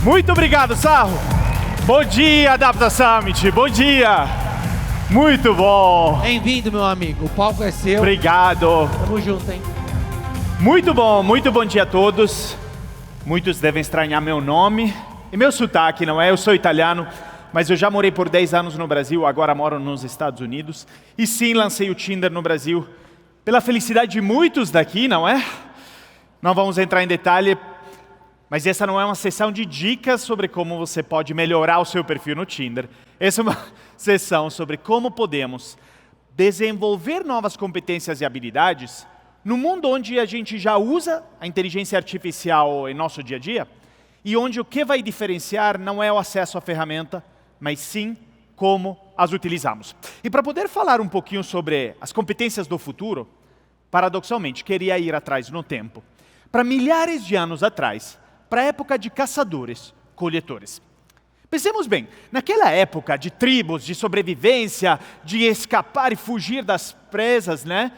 Muito obrigado, Sarro. Bom dia, Adapta Summit. Bom dia. Muito bom. Bem-vindo, meu amigo. O palco é seu. Obrigado. Tamo junto, hein? Muito bom dia a todos. Muitos devem estranhar meu nome e meu sotaque, não é? Eu sou italiano, mas eu já morei por 10 anos no Brasil, agora moro nos Estados Unidos. E sim, lancei o Tinder no Brasil pela felicidade de muitos daqui, não é? Não vamos entrar em detalhe, mas essa não é uma sessão de dicas sobre como você pode melhorar o seu perfil no Tinder. Essa é uma sessão sobre como podemos desenvolver novas competências e habilidades no mundo onde a gente já usa a inteligência artificial em nosso dia a dia e onde o que vai diferenciar não é o acesso à ferramenta, mas sim como as utilizamos. E para poder falar um pouquinho sobre as competências do futuro, paradoxalmente, queria ir atrás no tempo, para milhares de anos atrás, para a época de caçadores, coletores. Pensemos bem, naquela época de tribos, de sobrevivência, de escapar e fugir das presas, né?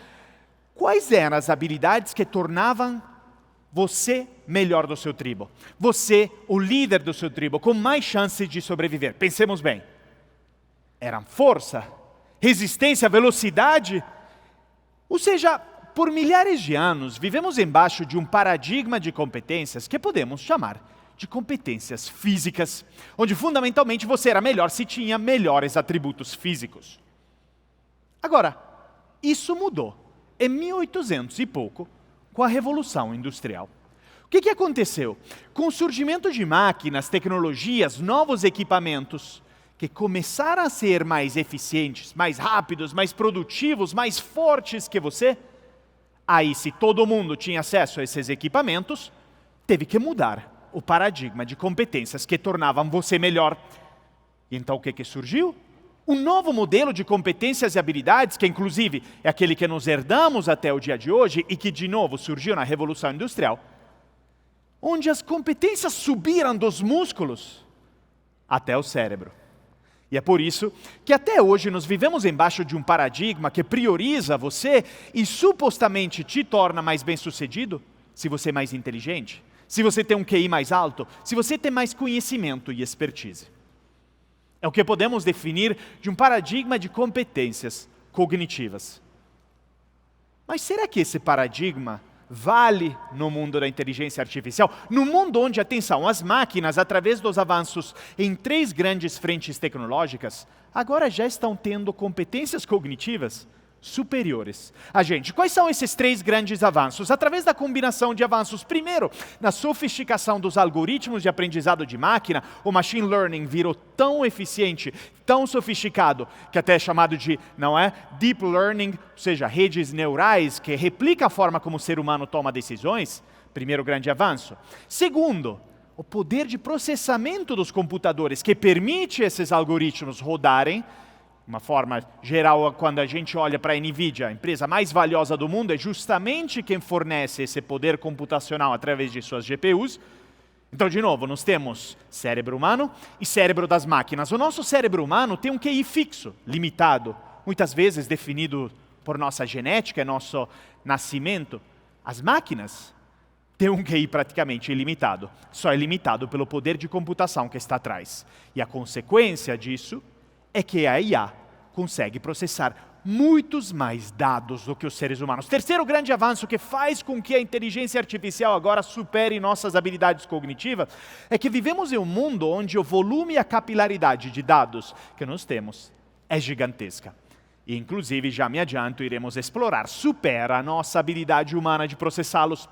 Quais eram as habilidades que tornavam você melhor do seu tribo? Você, o líder do seu tribo, com mais chances de sobreviver. Pensemos bem. Eram força, resistência, velocidade. Ou seja, por milhares de anos, vivemos embaixo de um paradigma de competências que podemos chamar de competências físicas, onde fundamentalmente você era melhor se tinha melhores atributos físicos. Agora, isso mudou em 1800 e pouco, com a Revolução Industrial. O que aconteceu? Com o surgimento de máquinas, tecnologias, novos equipamentos, que começaram a ser mais eficientes, mais rápidos, mais produtivos, mais fortes que você, aí se todo mundo tinha acesso a esses equipamentos, teve que mudar o paradigma de competências que tornavam você melhor. E então o que surgiu? Um novo modelo de competências e habilidades, que inclusive é aquele que nos herdamos até o dia de hoje e que de novo surgiu na Revolução Industrial, onde as competências subiram dos músculos até o cérebro. E é por isso que até hoje nós vivemos embaixo de um paradigma que prioriza você e supostamente te torna mais bem-sucedido se você é mais inteligente, se você tem um QI mais alto, se você tem mais conhecimento e expertise. É o que podemos definir de um paradigma de competências cognitivas. Mas será que esse paradigma vale no mundo da inteligência artificial? No mundo onde, atenção, as máquinas, através dos avanços em 3 grandes frentes tecnológicas, agora já estão tendo competências cognitivas superiores a gente. Quais são esses 3 grandes avanços? Através da combinação de avanços, primeiro, na sofisticação dos algoritmos de aprendizado de máquina, o machine learning virou tão eficiente, tão sofisticado, que até é chamado de, não é, deep learning, ou seja, redes neurais que replicam a forma como o ser humano toma decisões. Primeiro grande avanço. Segundo, o poder de processamento dos computadores que permite esses algoritmos rodarem. Uma forma geral, quando a gente olha para a NVIDIA, a empresa mais valiosa do mundo, é justamente quem fornece esse poder computacional através de suas GPUs. Então, de novo, nós temos cérebro humano e cérebro das máquinas. O nosso cérebro humano tem um QI fixo, limitado, muitas vezes definido por nossa genética, nosso nascimento. As máquinas têm um QI praticamente ilimitado, só é limitado pelo poder de computação que está atrás. E a consequência disso é que a IA consegue processar muitos mais dados do que os seres humanos. Terceiro grande avanço que faz com que a inteligência artificial agora supere nossas habilidades cognitivas é que vivemos em um mundo onde o volume e a capilaridade de dados que nós temos é gigantesca. E, inclusive, já me adianto, iremos explorar, supera a nossa habilidade humana de processá-los.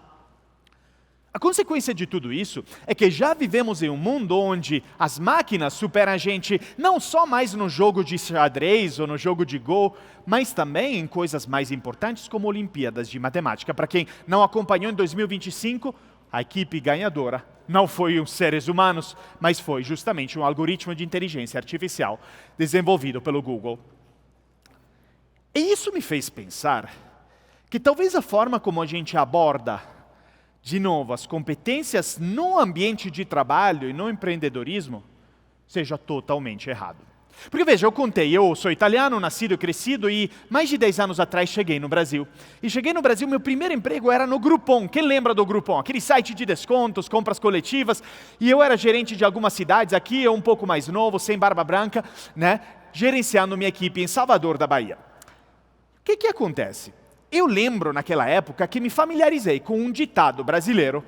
A consequência de tudo isso é que já vivemos em um mundo onde as máquinas superam a gente não só mais no jogo de xadrez ou no jogo de Go, mas também em coisas mais importantes como Olimpíadas de Matemática. Para quem não acompanhou em 2025, a equipe ganhadora não foi os seres humanos, mas foi justamente um algoritmo de inteligência artificial desenvolvido pelo Google. E isso me fez pensar que talvez a forma como a gente aborda de novo, as competências no ambiente de trabalho e no empreendedorismo seja totalmente errado. Porque veja, eu contei, eu sou italiano, nascido e crescido, e mais de 10 anos atrás cheguei no Brasil. E cheguei no Brasil, meu primeiro emprego era no Groupon. Quem lembra do Groupon? Aquele site de descontos, compras coletivas. E eu era gerente de algumas cidades, aqui eu um pouco mais novo, sem barba branca, né? Gerenciando minha equipe em Salvador da Bahia. O que acontece? Eu lembro naquela época que me familiarizei com um ditado brasileiro,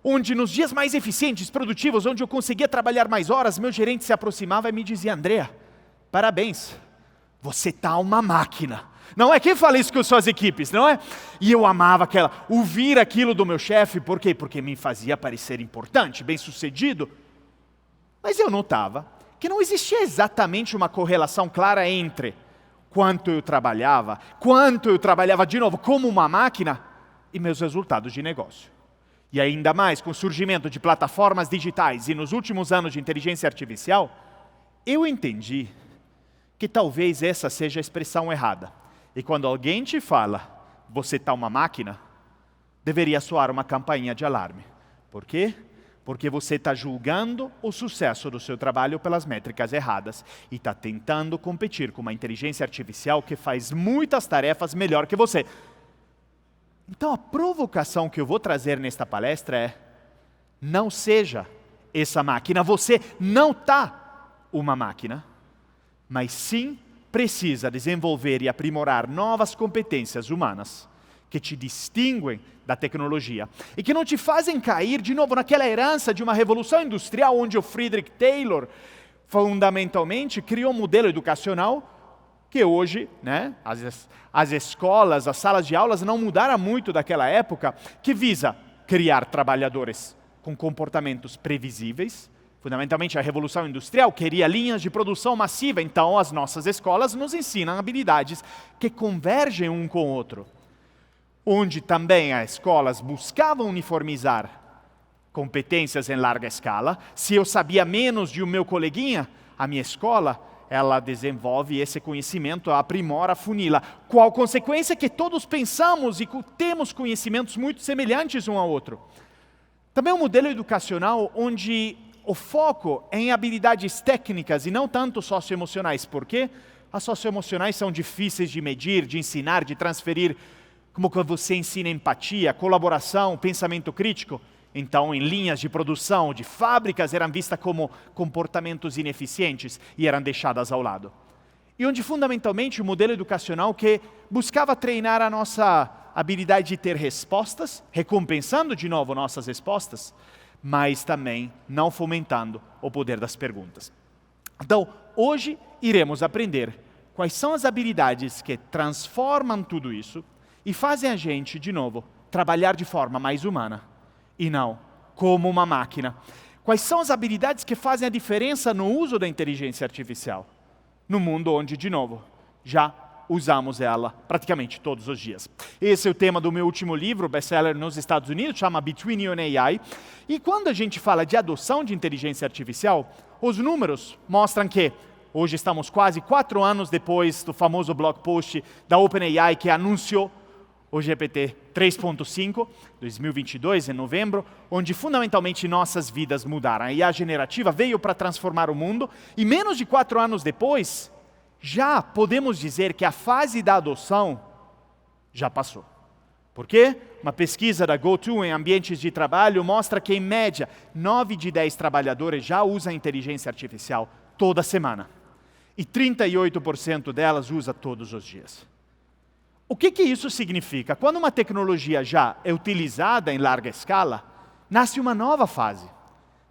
onde nos dias mais eficientes, produtivos, onde eu conseguia trabalhar mais horas, meu gerente se aproximava e me dizia: Andrea, parabéns, você tá uma máquina. Não é? Quem fala isso com suas equipes, não é? E eu amava ouvir aquilo do meu chefe, por quê? Porque me fazia parecer importante, bem-sucedido. Mas eu notava que não existia exatamente uma correlação clara entre quanto eu trabalhava de novo como uma máquina, e meus resultados de negócio. E ainda mais com o surgimento de plataformas digitais e nos últimos anos de inteligência artificial, eu entendi que talvez essa seja a expressão errada. E quando alguém te fala, você está uma máquina, deveria soar uma campainha de alarme. Por quê? Porque você está julgando o sucesso do seu trabalho pelas métricas erradas e está tentando competir com uma inteligência artificial que faz muitas tarefas melhor que você. Então a provocação que eu vou trazer nesta palestra é: não seja essa máquina, você não está uma máquina, mas sim precisa desenvolver e aprimorar novas competências humanas que te distinguem da tecnologia e que não te fazem cair de novo naquela herança de uma revolução industrial onde o Frederick Taylor fundamentalmente criou um modelo educacional que hoje, né, as escolas, as salas de aulas não mudaram muito daquela época, que visa criar trabalhadores com comportamentos previsíveis. Fundamentalmente, a Revolução Industrial queria linhas de produção massiva, então as nossas escolas nos ensinam habilidades que convergem um com o outro. Onde também as escolas buscavam uniformizar competências em larga escala. Se eu sabia menos de um meu coleguinha, a minha escola, ela desenvolve esse conhecimento, aprimora, afunila. Qual consequência? Que todos pensamos e temos conhecimentos muito semelhantes um ao outro. Também um modelo educacional onde o foco é em habilidades técnicas e não tanto socioemocionais. Por quê? As socioemocionais são difíceis de medir, de ensinar, de transferir. Como que você ensina empatia, colaboração, pensamento crítico? Então, em linhas de produção, de fábricas, eram vistas como comportamentos ineficientes e eram deixadas ao lado. E onde, fundamentalmente, o modelo educacional que buscava treinar a nossa habilidade de ter respostas, recompensando de novo nossas respostas, mas também não fomentando o poder das perguntas. Então, hoje iremos aprender quais são as habilidades que transformam tudo isso e fazem a gente, de novo, trabalhar de forma mais humana e não como uma máquina. Quais são as habilidades que fazem a diferença no uso da inteligência artificial? No mundo onde, de novo, já usamos ela praticamente todos os dias. Esse é o tema do meu último livro, best-seller nos Estados Unidos, chama Between You and AI. E quando a gente fala de adoção de inteligência artificial, os números mostram que hoje estamos quase 4 anos depois do famoso blog post da OpenAI que anunciou o GPT 3.5, 2022, em novembro, onde fundamentalmente nossas vidas mudaram. A IA generativa veio para transformar o mundo e menos de 4 anos depois, já podemos dizer que a fase da adoção já passou. Por quê? Uma pesquisa da GoTo em ambientes de trabalho mostra que, em média, 9 de 10 trabalhadores já usam inteligência artificial toda semana. E 38% delas usa todos os dias. O que isso significa? Quando uma tecnologia já é utilizada em larga escala, nasce uma nova fase.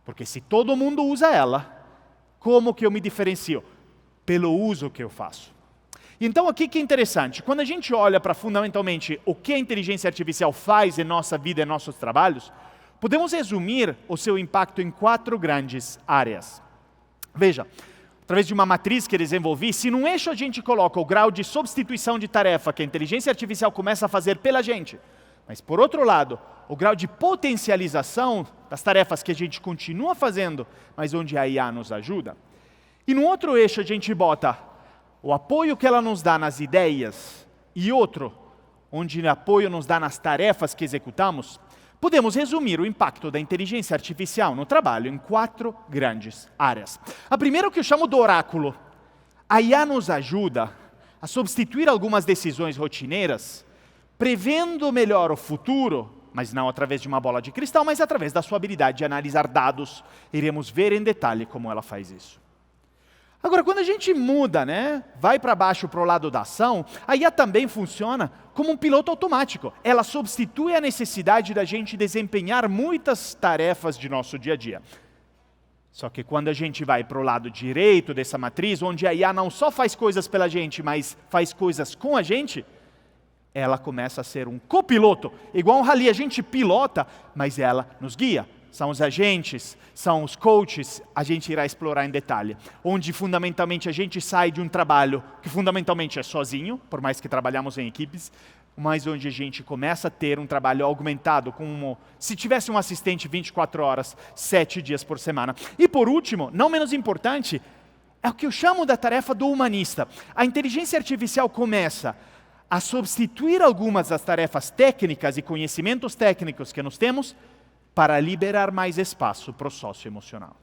Porque se todo mundo usa ela, como que eu me diferencio? Pelo uso que eu faço. Então, aqui que é interessante, quando a gente olha para fundamentalmente o que a inteligência artificial faz em nossa vida e em nossos trabalhos, podemos resumir o seu impacto em 4 grandes áreas. Veja, através de uma matriz que desenvolvi, se num eixo a gente coloca o grau de substituição de tarefa que a inteligência artificial começa a fazer pela gente, mas por outro lado, o grau de potencialização das tarefas que a gente continua fazendo, mas onde a IA nos ajuda. E no outro eixo a gente bota o apoio que ela nos dá nas ideias e outro, onde o apoio nos dá nas tarefas que executamos, podemos resumir o impacto da inteligência artificial no trabalho em 4 grandes áreas. A primeira é o que eu chamo do oráculo. A IA nos ajuda a substituir algumas decisões rotineiras, prevendo melhor o futuro, mas não através de uma bola de cristal, mas através da sua habilidade de analisar dados. Iremos ver em detalhe como ela faz isso. Agora, quando a gente muda, vai para baixo para o lado da ação, a IA também funciona como um piloto automático. Ela substitui a necessidade da gente desempenhar muitas tarefas de nosso dia a dia. Só que quando a gente vai para o lado direito dessa matriz, onde a IA não só faz coisas pela gente, mas faz coisas com a gente, ela começa a ser um copiloto. Igual um rally, a gente pilota, mas ela nos guia. São os agentes, são os coaches, a gente irá explorar em detalhe. Onde fundamentalmente a gente sai de um trabalho que fundamentalmente é sozinho, por mais que trabalhamos em equipes, mas onde a gente começa a ter um trabalho aumentado, como se tivesse um assistente 24 horas, 7 dias por semana. E por último, não menos importante, é o que eu chamo da tarefa do humanista. A inteligência artificial começa a substituir algumas das tarefas técnicas e conhecimentos técnicos que nós temos, para liberar mais espaço para o socioemocional.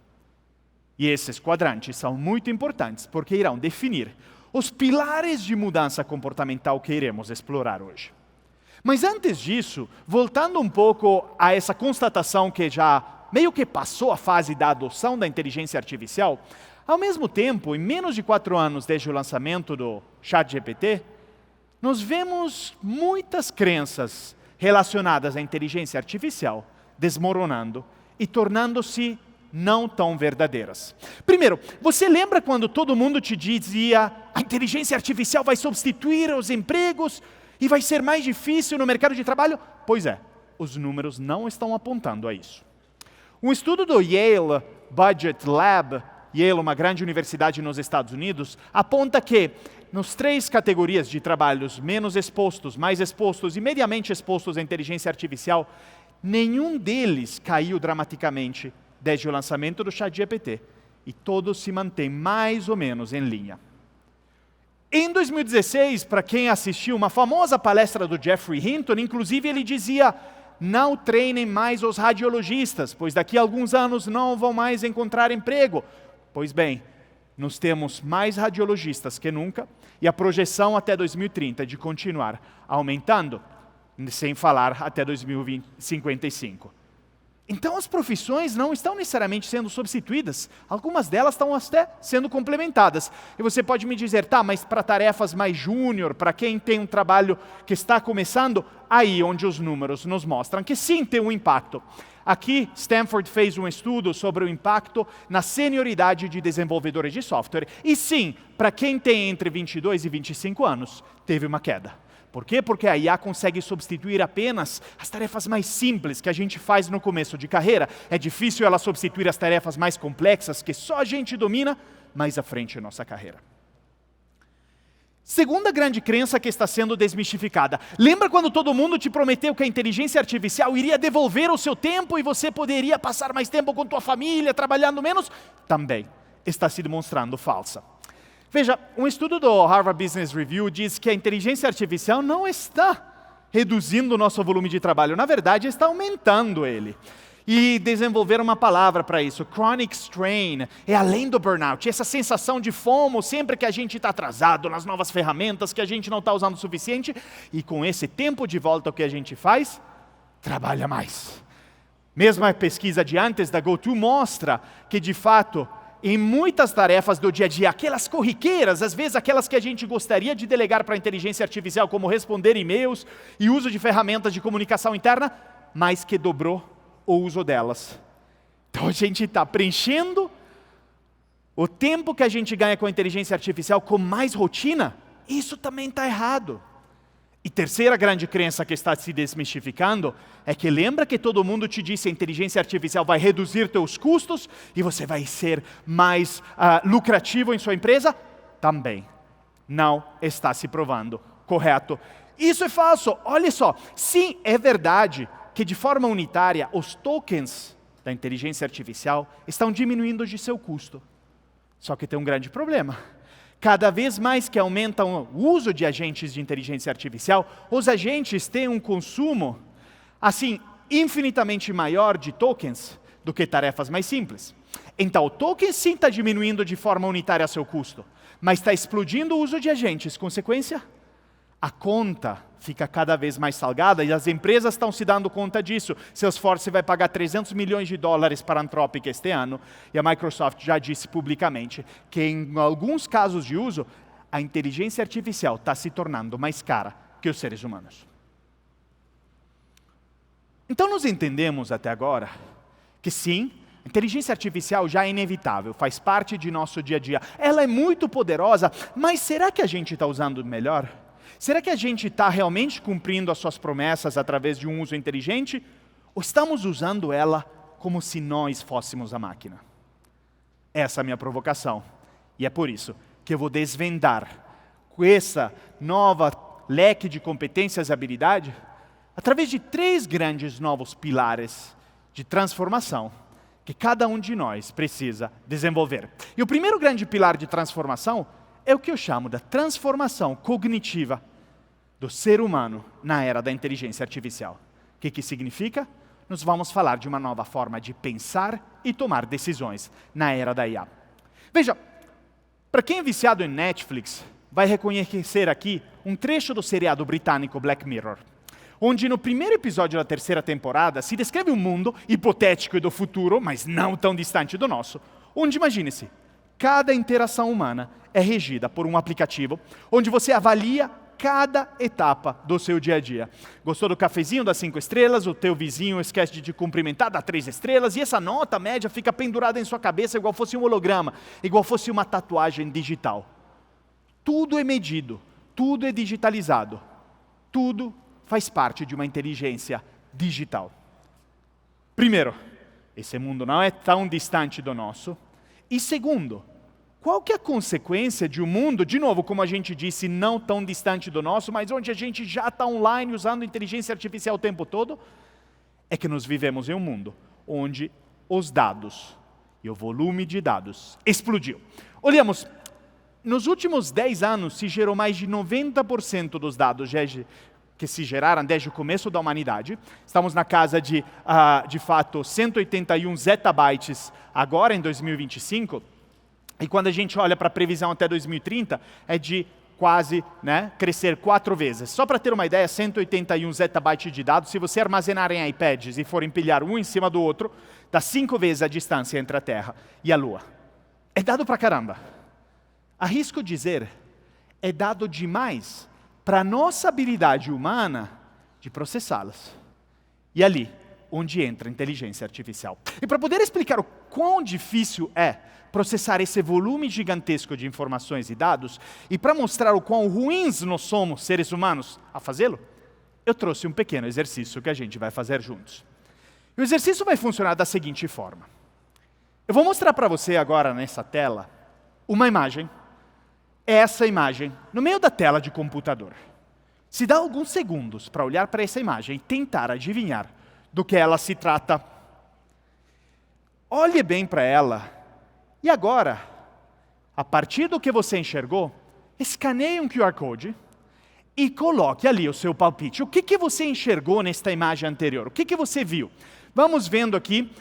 E esses quadrantes são muito importantes, porque irão definir os pilares de mudança comportamental que iremos explorar hoje. Mas antes disso, voltando um pouco a essa constatação que já meio que passou a fase da adoção da inteligência artificial, ao mesmo tempo, em menos de 4 anos desde o lançamento do ChatGPT, nós vemos muitas crenças relacionadas à inteligência artificial desmoronando e tornando-se não tão verdadeiras. Primeiro, você lembra quando todo mundo te dizia a inteligência artificial vai substituir os empregos e vai ser mais difícil no mercado de trabalho? Pois é, os números não estão apontando a isso. Um estudo do Yale Budget Lab, Yale, uma grande universidade nos Estados Unidos, aponta que nos 3 categorias de trabalhos menos expostos, mais expostos e mediamente expostos à inteligência artificial, nenhum deles caiu dramaticamente desde o lançamento do ChatGPT, e todos se mantêm mais ou menos em linha. Em 2016, para quem assistiu uma famosa palestra do Geoffrey Hinton, inclusive ele dizia: não treinem mais os radiologistas, pois daqui a alguns anos não vão mais encontrar emprego. Pois bem, nós temos mais radiologistas que nunca, e a projeção até 2030 de continuar aumentando, sem falar até 2055. Então as profissões não estão necessariamente sendo substituídas, algumas delas estão até sendo complementadas. E você pode me dizer, tá, mas para tarefas mais júnior, para quem tem um trabalho que está começando, aí onde os números nos mostram que sim tem um impacto. Aqui, Stanford fez um estudo sobre o impacto na senioridade de desenvolvedores de software. E sim, para quem tem entre 22 e 25 anos, teve uma queda. Por quê? Porque a IA consegue substituir apenas as tarefas mais simples que a gente faz no começo de carreira. É difícil ela substituir as tarefas mais complexas que só a gente domina mais à frente em nossa carreira. Segunda grande crença que está sendo desmistificada. Lembra quando todo mundo te prometeu que a inteligência artificial iria devolver o seu tempo e você poderia passar mais tempo com tua família, trabalhando menos? Também está se demonstrando falsa. Veja, um estudo do Harvard Business Review diz que a inteligência artificial não está reduzindo o nosso volume de trabalho, na verdade está aumentando ele. E desenvolveram uma palavra para isso, chronic strain, é além do burnout, essa sensação de FOMO sempre que a gente está atrasado nas novas ferramentas, que a gente não está usando o suficiente, e com esse tempo de volta o que a gente faz? Trabalha mais. Mesmo a pesquisa de antes da GoTo mostra que de fato, em muitas tarefas do dia a dia, aquelas corriqueiras, às vezes aquelas que a gente gostaria de delegar para a inteligência artificial, como responder e-mails e uso de ferramentas de comunicação interna, mais que dobrou o uso delas. Então a gente está preenchendo o tempo que a gente ganha com a inteligência artificial com mais rotina. Isso também está errado. E terceira grande crença que está se desmistificando é que lembra que todo mundo te disse que a inteligência artificial vai reduzir teus custos e você vai ser mais lucrativo em sua empresa? Também não está se provando correto. Isso é falso. Olha só, sim, é verdade que de forma unitária os tokens da inteligência artificial estão diminuindo de seu custo. Só que tem um grande problema. Cada vez mais que aumentam o uso de agentes de inteligência artificial, os agentes têm um consumo, assim, infinitamente maior de tokens do que tarefas mais simples. Então, o token sim está diminuindo de forma unitária seu custo, mas está explodindo o uso de agentes. Consequência? A conta fica cada vez mais salgada e as empresas estão se dando conta disso. Salesforce vai pagar 300 milhões de dólares para a Anthropic este ano e a Microsoft já disse publicamente que em alguns casos de uso, a inteligência artificial está se tornando mais cara que os seres humanos. Então nós entendemos até agora que sim, a inteligência artificial já é inevitável, faz parte de nosso dia a dia. Ela é muito poderosa, mas será que a gente está usando melhor? Será que a gente está realmente cumprindo as suas promessas através de um uso inteligente? Ou estamos usando ela como se nós fôssemos a máquina? Essa é a minha provocação. E é por isso que eu vou desvendar com essa nova leque de competências e habilidades através de 3 grandes novos pilares de transformação que cada um de nós precisa desenvolver. E o primeiro grande pilar de transformação é o que eu chamo da transformação cognitiva do ser humano na era da inteligência artificial. O que significa? Nós vamos falar de uma nova forma de pensar e tomar decisões na era da IA. Veja, para quem é viciado em Netflix, vai reconhecer aqui um trecho do seriado britânico Black Mirror, onde no primeiro episódio da 3ª temporada se descreve um mundo hipotético e do futuro, mas não tão distante do nosso, onde, imagine-se, cada interação humana é regida por um aplicativo, onde você avalia cada etapa do seu dia a dia. Gostou do cafezinho, dá 5 estrelas, o teu vizinho esquece de te cumprimentar, dá 3 estrelas, e essa nota média fica pendurada em sua cabeça igual fosse um holograma, igual fosse uma tatuagem digital. Tudo é medido, tudo é digitalizado, tudo faz parte de uma inteligência digital. Primeiro, esse mundo não é tão distante do nosso. E segundo, qual que é a consequência de um mundo, de novo, como a gente disse, não tão distante do nosso, mas onde a gente já está online usando inteligência artificial o tempo todo? É que nós vivemos em um mundo onde os dados e o volume de dados explodiu. Olhamos, nos últimos 10 anos se gerou mais de 90% dos dados que se geraram desde o começo da humanidade. Estamos na casa de fato, 181 zettabytes agora em 2025. E quando a gente olha para a previsão até 2030, é de quase crescer 4 vezes. Só para ter uma ideia, 181 zettabytes de dados, se você armazenar em iPads e for empilhar um em cima do outro, dá 5 vezes a distância entre a Terra e a Lua. É dado pra caramba. Arrisco dizer, é dado demais para a nossa habilidade humana de processá-las. E ali, onde entra a inteligência artificial. E para poder explicar o quão difícil é processar esse volume gigantesco de informações e dados, e para mostrar o quão ruins nós somos, seres humanos, a fazê-lo, eu trouxe um pequeno exercício que a gente vai fazer juntos. E o exercício vai funcionar da seguinte forma. Eu vou mostrar para você agora nessa tela uma imagem, essa imagem, no meio da tela de computador. Se dá alguns segundos para olhar para essa imagem e tentar adivinhar do que ela se trata. Olhe bem para ela. E agora, a partir do que você enxergou, escaneie um QR Code e coloque ali o seu palpite. O que você enxergou nesta imagem anterior? O que você viu? Vamos vendo aqui,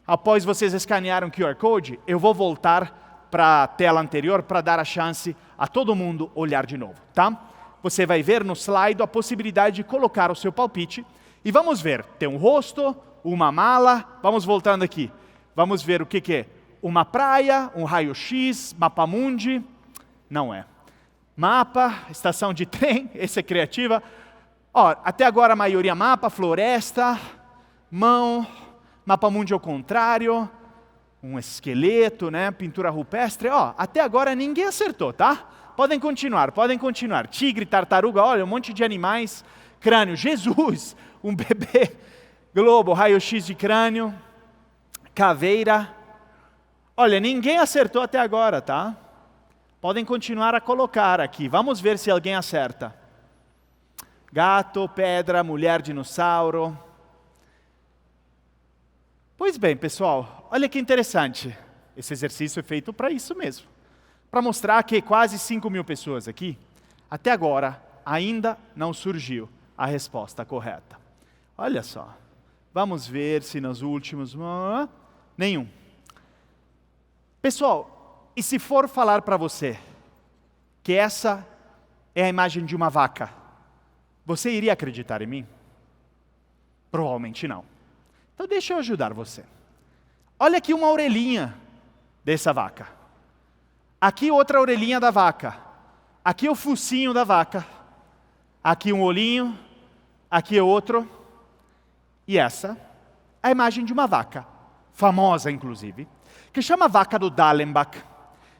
após vocês escanearem o QR Code, eu vou voltar para a tela anterior para dar a chance a todo mundo olhar de novo, tá? Você vai ver no slide a possibilidade de colocar o seu palpite e vamos ver, tem um rosto, uma mala, vamos voltando aqui. Vamos ver o que é. Uma praia, um raio-x, mapa mundi, não é. Mapa, estação de trem, esse é criativa. Até agora a maioria mapa, floresta, mão, mapa mundi ao contrário, um esqueleto, pintura rupestre. Até agora ninguém acertou, tá? Podem continuar. Tigre, tartaruga, olha, um monte de animais. Crânio, Jesus, um bebê. Globo, raio-x de crânio. Caveira. Olha, ninguém acertou até agora, tá? Podem continuar a colocar aqui. Vamos ver se alguém acerta. Gato, pedra, mulher, dinossauro. Pois bem, pessoal, olha que interessante. Esse exercício é feito para isso mesmo. Para mostrar que quase 5.000 pessoas aqui, até agora, ainda não surgiu a resposta correta. Olha só. Vamos ver se nos últimos... Nenhum. Pessoal, e se for falar para você que essa é a imagem de uma vaca, você iria acreditar em mim? Provavelmente não. Então deixa eu ajudar você. Olha aqui uma orelhinha dessa vaca. Aqui outra orelhinha da vaca. Aqui o focinho da vaca. Aqui um olhinho. Aqui outro. E essa é a imagem de uma vaca, famosa inclusive, que chama vaca do Dallenbach.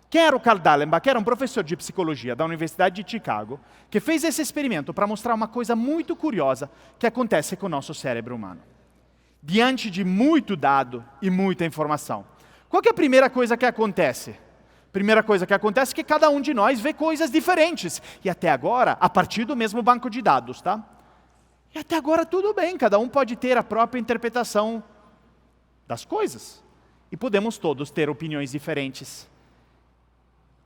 Quem era o Carl Dallenbach? Era um professor de psicologia da Universidade de Chicago, que fez esse experimento para mostrar uma coisa muito curiosa que acontece com o nosso cérebro humano. Diante de muito dado e muita informação, qual que é a primeira coisa que acontece? Primeira coisa que acontece é que cada um de nós vê coisas diferentes. E até agora, a partir do mesmo banco de dados, tá? E até agora tudo bem, cada um pode ter a própria interpretação das coisas. E podemos todos ter opiniões diferentes.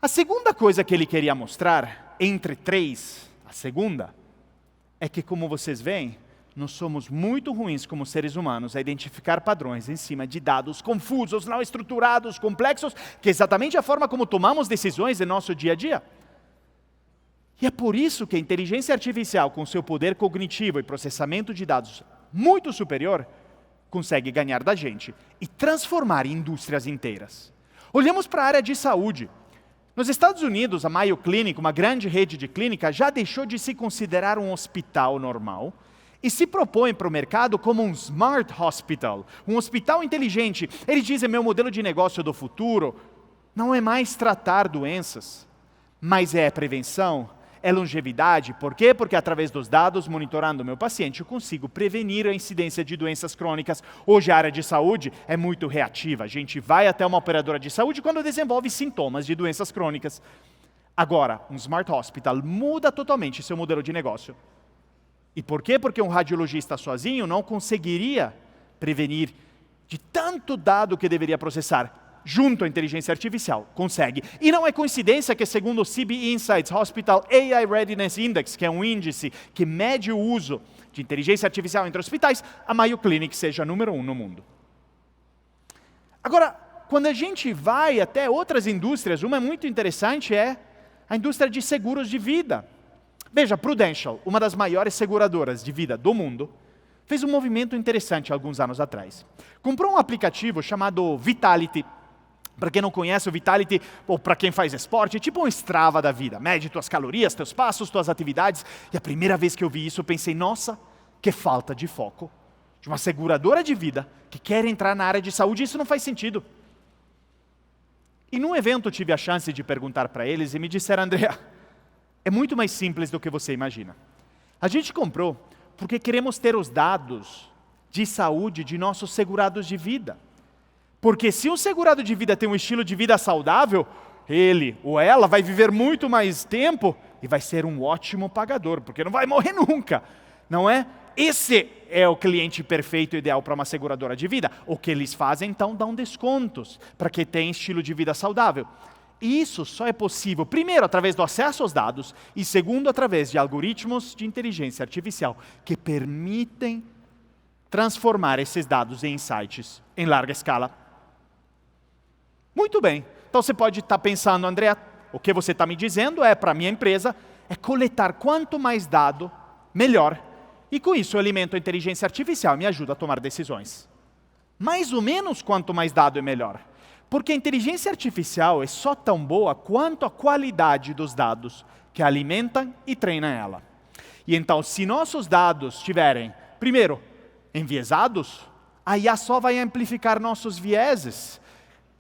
A segunda coisa que ele queria mostrar, entre três, a segunda, é que como vocês veem, nós somos muito ruins como seres humanos a identificar padrões em cima de dados confusos, não estruturados, complexos, que é exatamente a forma como tomamos decisões em nosso dia a dia. E é por isso que a inteligência artificial, com seu poder cognitivo e processamento de dados muito superior, consegue ganhar da gente e transformar indústrias inteiras. Olhamos para a área de saúde. Nos Estados Unidos, a Mayo Clinic, uma grande rede de clínica, já deixou de se considerar um hospital normal e se propõe para o mercado como um Smart Hospital, um hospital inteligente. Eles dizem, meu modelo de negócio do futuro não é mais tratar doenças, mas é prevenção, é longevidade. Por quê? Porque através dos dados, monitorando o meu paciente, eu consigo prevenir a incidência de doenças crônicas. Hoje a área de saúde é muito reativa. A gente vai até uma operadora de saúde quando desenvolve sintomas de doenças crônicas. Agora, um Smart Hospital muda totalmente seu modelo de negócio. E por quê? Porque um radiologista sozinho não conseguiria prevenir de tanto dado que deveria processar. Junto à inteligência artificial, consegue. E não é coincidência que, segundo o CB Insights Hospital AI Readiness Index, que é um índice que mede o uso de inteligência artificial entre hospitais, a Mayo Clinic seja número 1 no mundo. Agora, quando a gente vai até outras indústrias, uma muito interessante é a indústria de seguros de vida. Veja, Prudential, uma das maiores seguradoras de vida do mundo, fez um movimento interessante alguns anos atrás. Comprou um aplicativo chamado Vitality. Para quem não conhece o Vitality, ou para quem faz esporte, é tipo um Strava da vida. Mede tuas calorias, teus passos, tuas atividades. E a primeira vez que eu vi isso, eu pensei, nossa, que falta de foco. De uma seguradora de vida que quer entrar na área de saúde, isso não faz sentido. E num evento eu tive a chance de perguntar para eles e me disseram, André, é muito mais simples do que você imagina. A gente comprou porque queremos ter os dados de saúde de nossos segurados de vida. Porque se um segurado de vida tem um estilo de vida saudável, ele ou ela vai viver muito mais tempo e vai ser um ótimo pagador, porque não vai morrer nunca, não é? Esse é o cliente perfeito e ideal para uma seguradora de vida. O que eles fazem, então, dão descontos para quem tem estilo de vida saudável. E isso só é possível, primeiro, através do acesso aos dados, e segundo, através de algoritmos de inteligência artificial, que permitem transformar esses dados em insights em larga escala. Muito bem, então você pode estar pensando, André, o que você está me dizendo é, para a minha empresa, é coletar quanto mais dado, melhor, e com isso eu alimento a inteligência artificial e me ajuda a tomar decisões. Mais ou menos quanto mais dado é melhor, porque a inteligência artificial é só tão boa quanto a qualidade dos dados que alimentam e treinam ela. E então, se nossos dados estiverem, primeiro, enviesados, a IA só vai amplificar nossos vieses.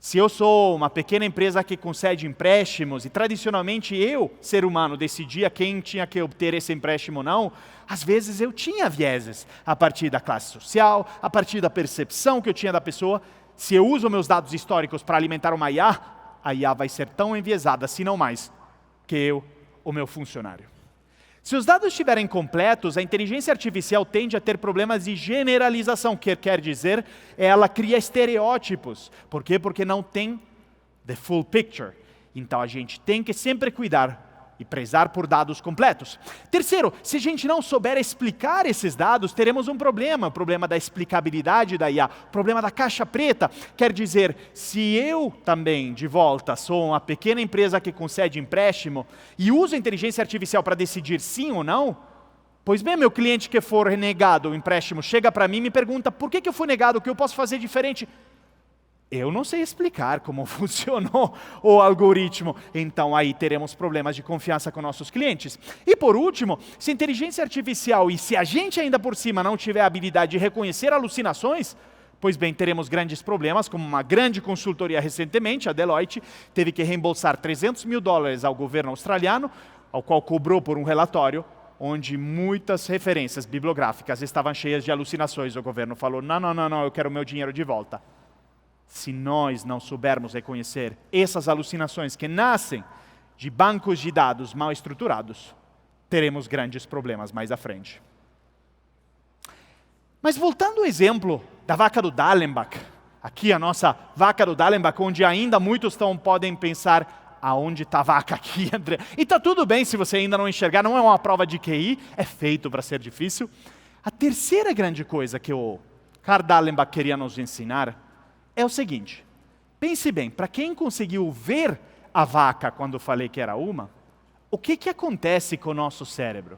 Se eu sou uma pequena empresa que concede empréstimos e tradicionalmente eu, ser humano, decidia quem tinha que obter esse empréstimo ou não, às vezes eu tinha vieses a partir da classe social, a partir da percepção que eu tinha da pessoa. Se eu uso meus dados históricos para alimentar uma IA, a IA vai ser tão enviesada, se não mais, que eu, o meu funcionário. Se os dados estiverem completos, a inteligência artificial tende a ter problemas de generalização, que quer dizer, ela cria estereótipos. Por quê? Porque não tem the full picture. Então a gente tem que sempre cuidar e prezar por dados completos. Terceiro, se a gente não souber explicar esses dados, teremos um problema, o problema da explicabilidade da IA, o problema da caixa preta. Quer dizer, se eu também, de volta, sou uma pequena empresa que concede empréstimo e uso a inteligência artificial para decidir sim ou não, pois bem, meu cliente que for negado o empréstimo chega para mim e me pergunta por que eu fui negado, o que eu posso fazer diferente? Eu não sei explicar como funcionou o algoritmo, então aí teremos problemas de confiança com nossos clientes. E por último, se a inteligência artificial e se a gente ainda por cima não tiver a habilidade de reconhecer alucinações, pois bem, teremos grandes problemas, como uma grande consultoria recentemente, a Deloitte, teve que reembolsar $300 mil ao governo australiano, ao qual cobrou por um relatório, onde muitas referências bibliográficas estavam cheias de alucinações. O governo falou, não, eu quero o meu dinheiro de volta. Se nós não soubermos reconhecer essas alucinações que nascem de bancos de dados mal estruturados, teremos grandes problemas mais à frente. Mas voltando ao exemplo da vaca do Dallenbach, aqui a nossa vaca do Dallenbach, onde ainda muitos podem pensar, aonde está a vaca aqui, André? E está tudo bem se você ainda não enxergar, não é uma prova de QI, é feito para ser difícil. A terceira grande coisa que o Carl Dallenbach queria nos ensinar é o seguinte, pense bem, para quem conseguiu ver a vaca quando falei que era uma, o que acontece com o nosso cérebro?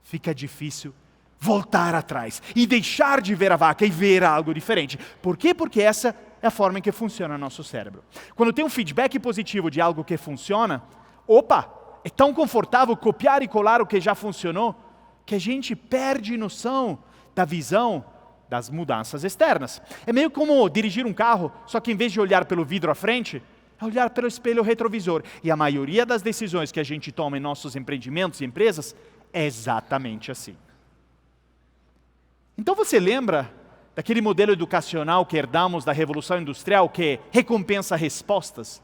Fica difícil voltar atrás e deixar de ver a vaca e ver algo diferente. Por quê? Porque essa é a forma em que funciona o nosso cérebro. Quando tem um feedback positivo de algo que funciona, é tão confortável copiar e colar o que já funcionou, que a gente perde noção da visão das mudanças externas. É meio como dirigir um carro, só que em vez de olhar pelo vidro à frente, é olhar pelo espelho retrovisor. E a maioria das decisões que a gente toma em nossos empreendimentos e empresas é exatamente assim. Então você lembra daquele modelo educacional que herdamos da Revolução Industrial, que recompensa respostas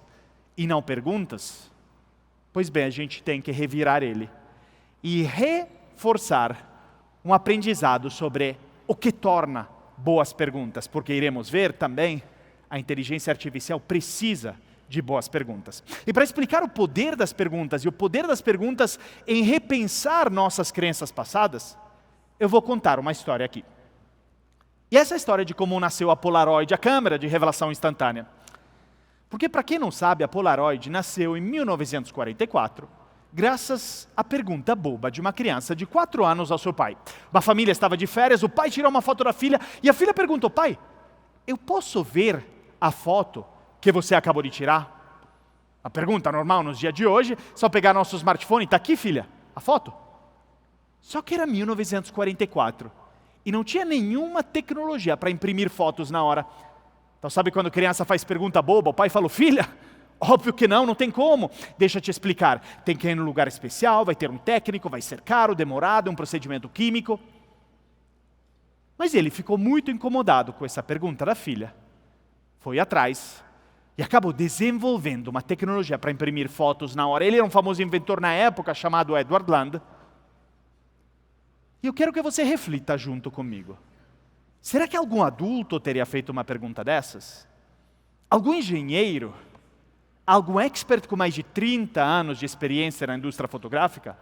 e não perguntas? Pois bem, a gente tem que revirar ele e reforçar um aprendizado sobre o que torna boas perguntas, porque iremos ver também, a inteligência artificial precisa de boas perguntas. E para explicar o poder das perguntas e o poder das perguntas em repensar nossas crenças passadas, eu vou contar uma história aqui. E essa é a história de como nasceu a Polaroid, a câmera de revelação instantânea. Porque para quem não sabe, a Polaroid nasceu em 1944, graças à pergunta boba de uma criança de 4 anos ao seu pai. Uma família estava de férias, o pai tirou uma foto da filha e a filha perguntou, pai, eu posso ver a foto que você acabou de tirar? A pergunta normal nos dias de hoje, só pegar nosso smartphone, está aqui filha, a foto. Só que era 1944 e não tinha nenhuma tecnologia para imprimir fotos na hora. Então sabe quando a criança faz pergunta boba, o pai falou, filha, óbvio que não tem como. Deixa eu te explicar. Tem que ir num lugar especial, vai ter um técnico, vai ser caro, demorado, um procedimento químico. Mas ele ficou muito incomodado com essa pergunta da filha. Foi atrás e acabou desenvolvendo uma tecnologia para imprimir fotos na hora. Ele era um famoso inventor na época, chamado Edward Land. E eu quero que você reflita junto comigo. Será que algum adulto teria feito uma pergunta dessas? Algum engenheiro? Algum expert com mais de 30 anos de experiência na indústria fotográfica?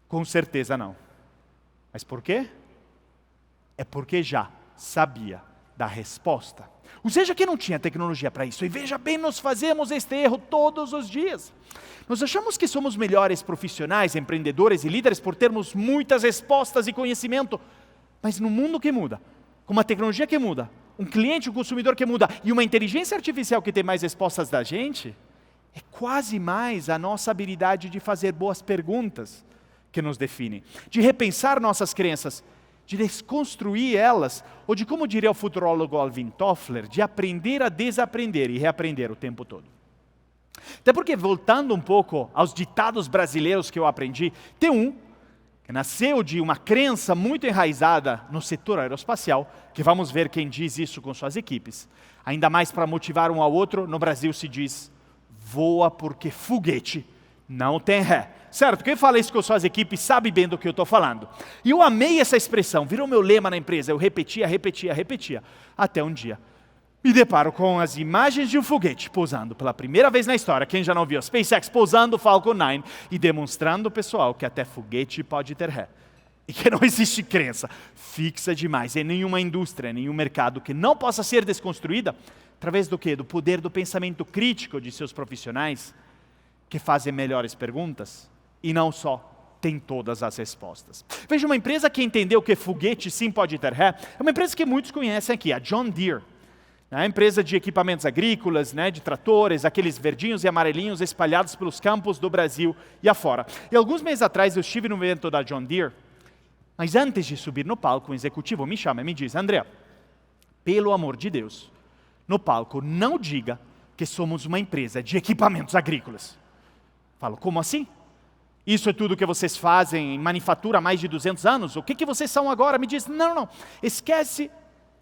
Com certeza não. Mas por quê? É porque já sabia da resposta. Ou seja, que não tinha tecnologia para isso. E veja bem, nós fazemos este erro todos os dias. Nós achamos que somos melhores profissionais, empreendedores e líderes por termos muitas respostas e conhecimento. Mas no mundo que muda, com uma tecnologia que muda, um cliente, um consumidor que muda e uma inteligência artificial que tem mais respostas da gente, é quase mais a nossa habilidade de fazer boas perguntas que nos define, de repensar nossas crenças, de desconstruir elas, ou de, como diria o futurólogo Alvin Toffler, de aprender a desaprender e reaprender o tempo todo. Até porque, voltando um pouco aos ditados brasileiros que eu aprendi, tem um que nasceu de uma crença muito enraizada no setor aeroespacial, que vamos ver quem diz isso com suas equipes. Ainda mais para motivar um ao outro, no Brasil se diz, voa porque foguete não tem ré. Certo, quem fala isso com suas equipes sabe bem do que eu estou falando. E eu amei essa expressão, virou meu lema na empresa, eu repetia, até um dia me deparo com as imagens de um foguete pousando pela primeira vez na história. Quem já não viu a SpaceX pousando o Falcon 9 e demonstrando ao pessoal que até foguete pode ter ré. E que não existe crença fixa demais em nenhuma indústria, em nenhum mercado que não possa ser desconstruída através do quê? Do poder do pensamento crítico de seus profissionais que fazem melhores perguntas e não só tem todas as respostas. Veja, uma empresa que entendeu que foguete sim pode ter ré, é uma empresa que muitos conhecem aqui, a John Deere. A empresa de equipamentos agrícolas, de tratores, aqueles verdinhos e amarelinhos espalhados pelos campos do Brasil e afora. E alguns meses atrás eu estive no evento da John Deere, mas antes de subir no palco, um executivo me chama e me diz: André, pelo amor de Deus, no palco não diga que somos uma empresa de equipamentos agrícolas. Falo, como assim? Isso é tudo que vocês fazem em manufatura há mais de 200 anos? O que vocês são agora? Me diz, não, esquece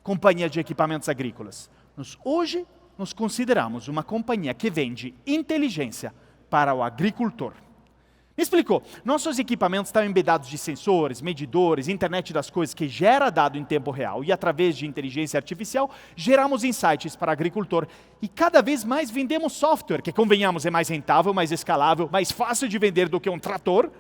companhia de equipamentos agrícolas. Nós hoje nos consideramos uma companhia que vende inteligência para o agricultor. Me explicou, nossos equipamentos estão embedados de sensores, medidores, internet das coisas que gera dado em tempo real e através de inteligência artificial geramos insights para o agricultor e cada vez mais vendemos software que, convenhamos, é mais rentável, mais escalável, mais fácil de vender do que um trator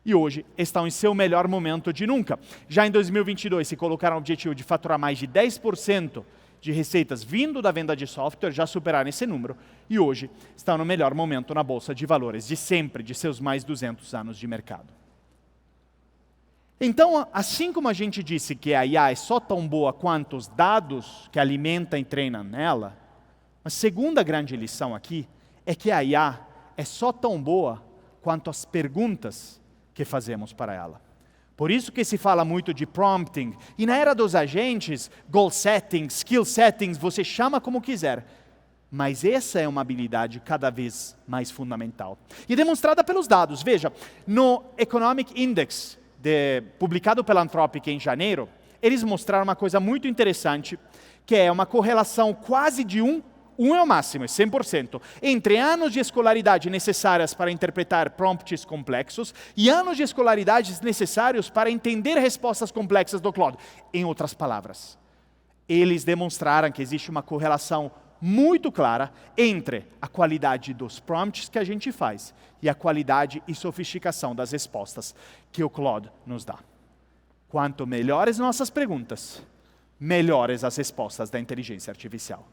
e hoje estão em seu melhor momento de nunca. Já em 2022 se colocaram o objetivo de faturar mais de 10% de receitas vindo da venda de software, já superaram esse número, e hoje estão no melhor momento na Bolsa de Valores de sempre, de seus mais 200 anos de mercado. Então, assim como a gente disse que a IA é só tão boa quanto os dados que alimenta e treina nela, a segunda grande lição aqui é que a IA é só tão boa quanto as perguntas que fazemos para ela. Por isso que se fala muito de prompting. E na era dos agentes, goal settings, skill settings, você chama como quiser. Mas essa é uma habilidade cada vez mais fundamental. E demonstrada pelos dados. Veja, no Economic Index, publicado pela Anthropic em janeiro, eles mostraram uma coisa muito interessante, que é uma correlação quase de 1 é o máximo, é 100%, entre anos de escolaridade necessárias para interpretar prompts complexos e anos de escolaridade necessários para entender respostas complexas do Claude. Em outras palavras, eles demonstraram que existe uma correlação muito clara entre a qualidade dos prompts que a gente faz e a qualidade e sofisticação das respostas que o Claude nos dá. Quanto melhores nossas perguntas, melhores as respostas da inteligência artificial.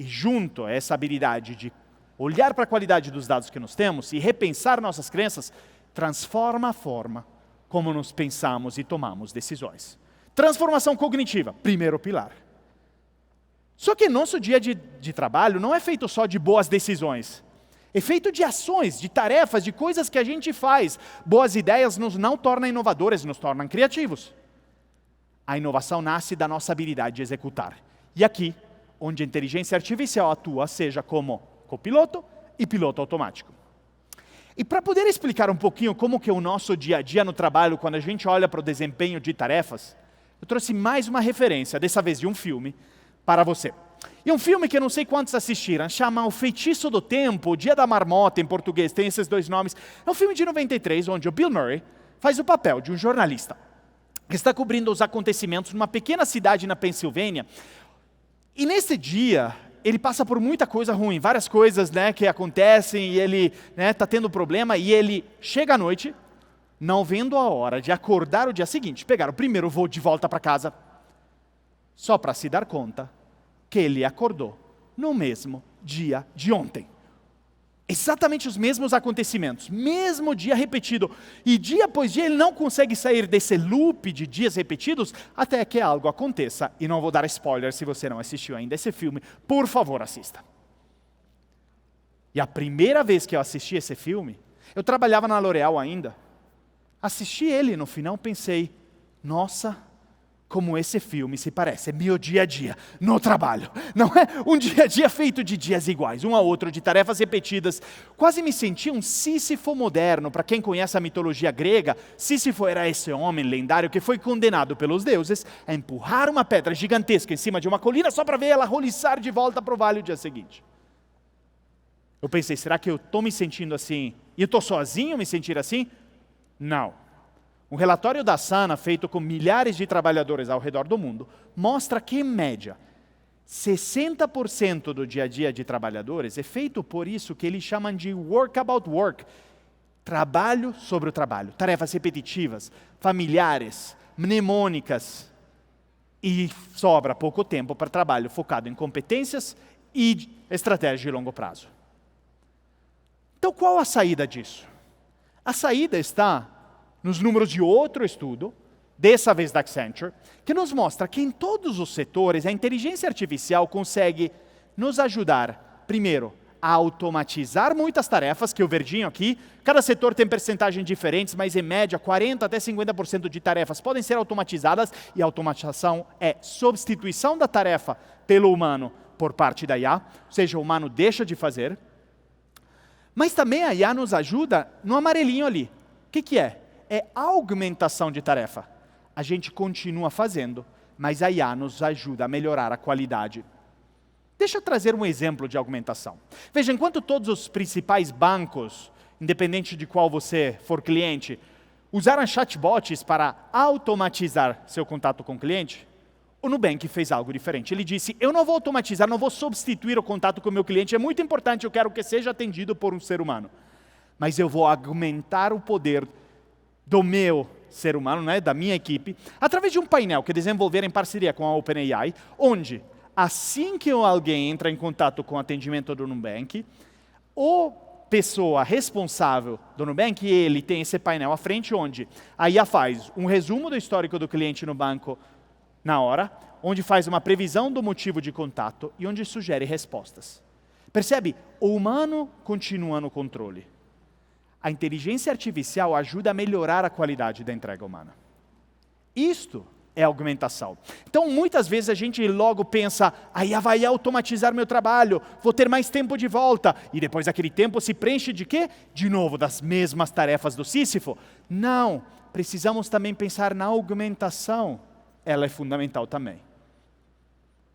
E junto a essa habilidade de olhar para a qualidade dos dados que nós temos e repensar nossas crenças, transforma a forma como nos pensamos e tomamos decisões. Transformação cognitiva, primeiro pilar. Só que nosso dia de trabalho não é feito só de boas decisões. É feito de ações, de tarefas, de coisas que a gente faz. Boas ideias nos não tornam inovadores, nos tornam criativos. A inovação nasce da nossa habilidade de executar. E aqui, onde a inteligência artificial atua, seja como copiloto e piloto automático. E para poder explicar um pouquinho como que é o nosso dia a dia no trabalho, quando a gente olha para o desempenho de tarefas, eu trouxe mais uma referência, dessa vez de um filme, para você. E um filme que eu não sei quantos assistiram, chama O Feitiço do Tempo, O Dia da Marmota em português, tem esses dois nomes. É um filme de 93, onde o Bill Murray faz o papel de um jornalista que está cobrindo os acontecimentos numa pequena cidade na Pensilvânia. E nesse dia, ele passa por muita coisa ruim, várias coisas que acontecem, e ele está tendo problema, e ele chega à noite, não vendo a hora de acordar o dia seguinte, pegar o primeiro voo de volta para casa, só para se dar conta que ele acordou no mesmo dia de ontem. Exatamente os mesmos acontecimentos, mesmo dia repetido. E dia após dia ele não consegue sair desse loop de dias repetidos até que algo aconteça. E não vou dar spoiler se você não assistiu ainda esse filme. Por favor, assista. E a primeira vez que eu assisti esse filme, eu trabalhava na L'Oréal ainda. Assisti ele no final, pensei, nossa, como esse filme se parece, é meu dia a dia, no trabalho. Não é um dia a dia feito de dias iguais, um a outro, de tarefas repetidas. Quase me senti um Sísifo moderno. Para quem conhece a mitologia grega, Sísifo era esse homem lendário que foi condenado pelos deuses a empurrar uma pedra gigantesca em cima de uma colina só para ver ela roliçar de volta para o vale o dia seguinte. Eu pensei, será que eu estou me sentindo assim? E eu estou sozinho me sentir assim? Não. Um relatório da Sana, feito com milhares de trabalhadores ao redor do mundo, mostra que, em média, 60% do dia a dia de trabalhadores é feito por isso que eles chamam de work about work. Trabalho sobre o trabalho. Tarefas repetitivas, familiares, mnemônicas. E sobra pouco tempo para trabalho focado em competências e estratégia de longo prazo. Então, qual a saída disso? A saída está nos números de outro estudo, dessa vez da Accenture, que nos mostra que em todos os setores a inteligência artificial consegue nos ajudar, primeiro, a automatizar muitas tarefas, que é o verdinho aqui. Cada setor tem percentagens diferentes, mas em média 40% até 50% de tarefas podem ser automatizadas, e a automatização é substituição da tarefa pelo humano por parte da IA, ou seja, o humano deixa de fazer. Mas também a IA nos ajuda no amarelinho ali. O que é? É augmentação de tarefa. A gente continua fazendo, mas a IA nos ajuda a melhorar a qualidade. Deixa eu trazer um exemplo de augmentação. Veja, enquanto todos os principais bancos, independente de qual você for cliente, usaram chatbots para automatizar seu contato com o cliente, o Nubank fez algo diferente. Ele disse, eu não vou automatizar, não vou substituir o contato com o meu cliente, é muito importante, eu quero que seja atendido por um ser humano. Mas eu vou aumentar o poder do meu ser humano, né, da minha equipe, através de um painel que desenvolveram em parceria com a OpenAI, onde, assim que alguém entra em contato com o atendimento do Nubank, a pessoa responsável do Nubank, ele tem esse painel à frente, onde a IA faz um resumo do histórico do cliente no banco na hora, onde faz uma previsão do motivo de contato e onde sugere respostas. Percebe? O humano continua no controle. A inteligência artificial ajuda a melhorar a qualidade da entrega humana. Isto é augmentação. Então, muitas vezes a gente logo pensa, a IA vai automatizar meu trabalho, vou ter mais tempo de volta. E depois aquele tempo se preenche de quê? De novo, das mesmas tarefas do Sísifo. Não, precisamos também pensar na augmentação. Ela é fundamental também.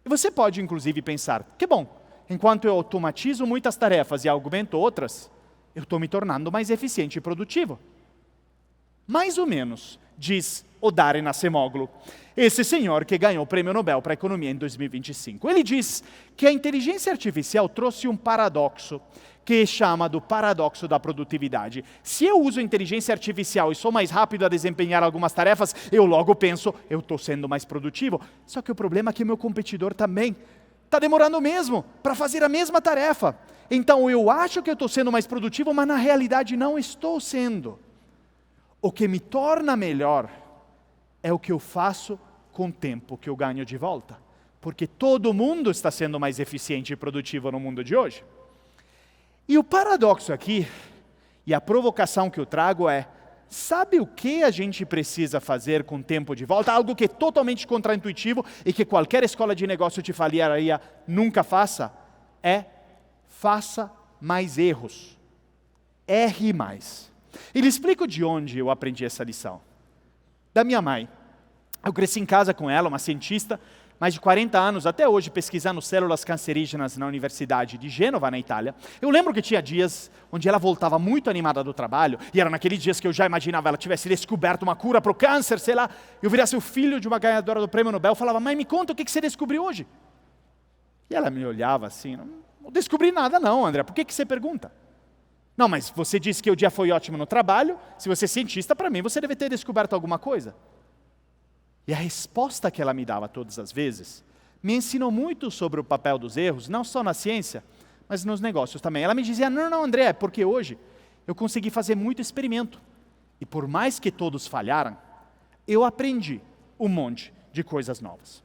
E você pode, inclusive, pensar, que bom, enquanto eu automatizo muitas tarefas e augmento outras, eu estou me tornando mais eficiente e produtivo. Mais ou menos, diz o Darin Acemoglu, esse senhor que ganhou o Prêmio Nobel para a Economia em 2025. Ele diz que a inteligência artificial trouxe um paradoxo, que chama do paradoxo da produtividade. Se eu uso inteligência artificial e sou mais rápido a desempenhar algumas tarefas, eu logo penso, eu estou sendo mais produtivo. Só que o problema é que meu competidor também está demorando mesmo para fazer a mesma tarefa. Então eu acho que eu estou sendo mais produtivo, mas na realidade não estou sendo. O que me torna melhor é o que eu faço com o tempo que eu ganho de volta. Porque todo mundo está sendo mais eficiente e produtivo no mundo de hoje. E o paradoxo aqui, e a provocação que eu trago é, sabe o que a gente precisa fazer com o tempo de volta? Algo que é totalmente contraintuitivo e que qualquer escola de negócio te falaria nunca faça, faça mais erros. Erre mais. E lhe explico de onde eu aprendi essa lição. Da minha mãe. Eu cresci em casa com ela, uma cientista, mais de 40 anos, até hoje, pesquisando células cancerígenas na Universidade de Gênova, na Itália. Eu lembro que tinha dias onde ela voltava muito animada do trabalho, e era naqueles dias que eu já imaginava ela tivesse descoberto uma cura para o câncer, sei lá. Eu virasse o filho de uma ganhadora do Prêmio Nobel, falava, mãe, me conta o que você descobriu hoje. E ela me olhava assim, não descobri nada não, André, por que você pergunta? Não, mas você disse que o dia foi ótimo no trabalho, se você é cientista, para mim, você deve ter descoberto alguma coisa. E a resposta que ela me dava todas as vezes, me ensinou muito sobre o papel dos erros, não só na ciência, mas nos negócios também. Ela me dizia, não, André, porque hoje eu consegui fazer muito experimento. E por mais que todos falharam, eu aprendi um monte de coisas novas.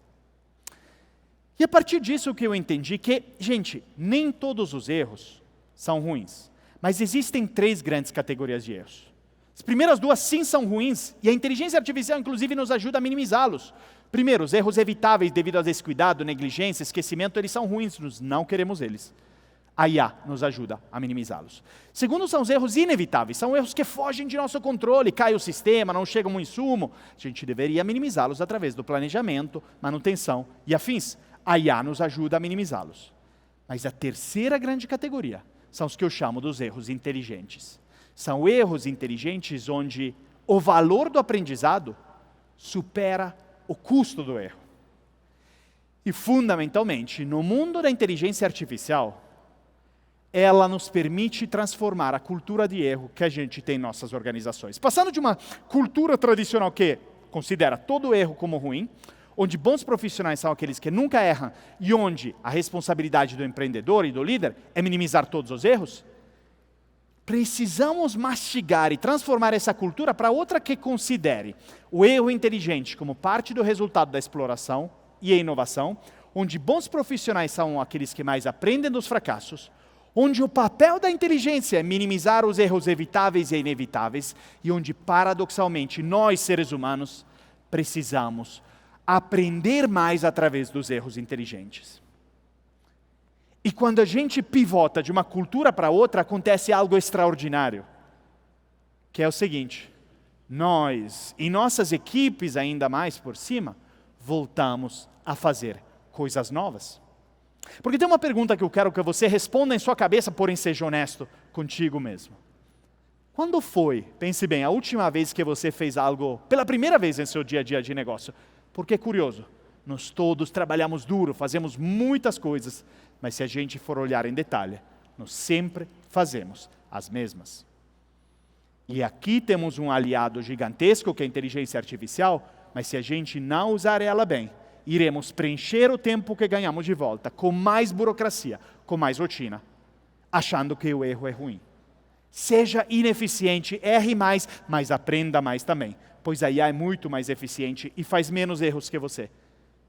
E a partir disso que eu entendi que, gente, nem todos os erros são ruins. Mas existem 3 grandes categorias de erros. As primeiras 2 sim são ruins, e a inteligência artificial inclusive nos ajuda a minimizá-los. Primeiro, os erros evitáveis devido ao descuidado, negligência, esquecimento, eles são ruins, nós não queremos eles. A IA nos ajuda a minimizá-los. Segundo, são os erros inevitáveis, são erros que fogem de nosso controle, cai o sistema, não chega um insumo. A gente deveria minimizá-los através do planejamento, manutenção e afins. A IA nos ajuda a minimizá-los. Mas a terceira grande categoria são os que eu chamo dos erros inteligentes. São erros inteligentes onde o valor do aprendizado supera o custo do erro. E fundamentalmente, no mundo da inteligência artificial, ela nos permite transformar a cultura de erro que a gente tem em nossas organizações. Passando de uma cultura tradicional que considera todo erro como ruim, onde bons profissionais são aqueles que nunca erram e onde a responsabilidade do empreendedor e do líder é minimizar todos os erros, precisamos mastigar e transformar essa cultura para outra que considere o erro inteligente como parte do resultado da exploração e a inovação, onde bons profissionais são aqueles que mais aprendem dos fracassos, onde o papel da inteligência é minimizar os erros evitáveis e inevitáveis, e onde, paradoxalmente, nós, seres humanos, precisamos aprender mais através dos erros inteligentes. E quando a gente pivota de uma cultura para outra, acontece algo extraordinário, que é o seguinte: nós e nossas equipes, ainda mais por cima, voltamos a fazer coisas novas. Porque tem uma pergunta que eu quero que você responda em sua cabeça, porém seja honesto contigo mesmo. Quando foi, pense bem, a última vez que você fez algo pela primeira vez em seu dia a dia de negócio? Porque é curioso, nós todos trabalhamos duro, fazemos muitas coisas, mas se a gente for olhar em detalhe, nós sempre fazemos as mesmas. E aqui temos um aliado gigantesco que é a inteligência artificial, mas se a gente não usar ela bem, iremos preencher o tempo que ganhamos de volta com mais burocracia, com mais rotina, achando que o erro é ruim. Seja ineficiente, erre mais, mas aprenda mais também, pois a IA é muito mais eficiente e faz menos erros que você.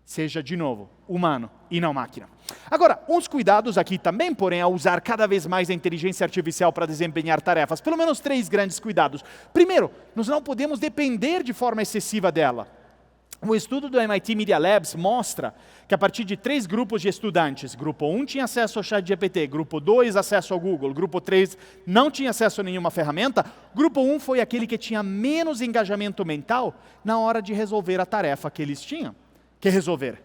Seja, de novo, humano e não máquina. Agora, uns cuidados aqui também, porém, ao usar cada vez mais a inteligência artificial para desempenhar tarefas. Pelo menos 3 grandes cuidados. Primeiro, nós não podemos depender de forma excessiva dela. O estudo do MIT Media Labs mostra que a partir de 3 grupos de estudantes, grupo 1 tinha acesso ao ChatGPT, grupo 2 acesso ao Google, grupo 3 não tinha acesso a nenhuma ferramenta, grupo 1 foi aquele que tinha menos engajamento mental na hora de resolver a tarefa que eles tinham que resolver.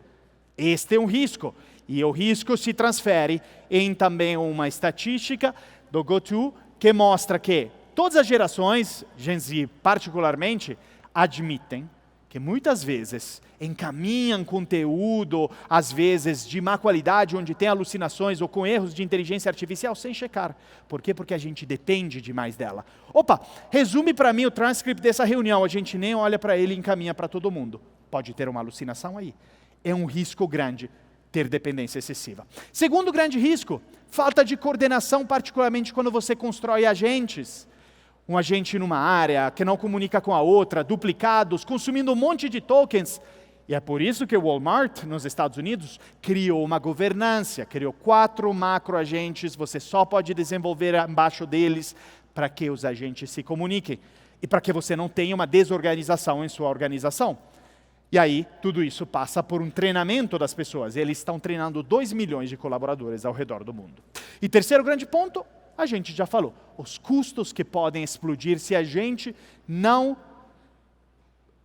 Este é um risco, e o risco se transfere em também uma estatística do GoTo que mostra que todas as gerações, Gen Z particularmente, admitem que muitas vezes encaminham conteúdo, às vezes de má qualidade, onde tem alucinações ou com erros de inteligência artificial, sem checar. Por quê? Porque a gente depende demais dela. Opa, resume para mim o transcript dessa reunião, a gente nem olha para ele e encaminha para todo mundo. Pode ter uma alucinação aí. É um risco grande ter dependência excessiva. Segundo grande risco, falta de coordenação, particularmente quando você constrói agentes. Um agente numa área que não comunica com a outra, duplicados, consumindo um monte de tokens. E é por isso que o Walmart, nos Estados Unidos, criou uma governança, criou 4 macroagentes, você só pode desenvolver abaixo deles para que os agentes se comuniquem. E para que você não tenha uma desorganização em sua organização. E aí, tudo isso passa por um treinamento das pessoas. Eles estão treinando 2 milhões de colaboradores ao redor do mundo. E terceiro grande ponto, a gente já falou, os custos que podem explodir se a gente não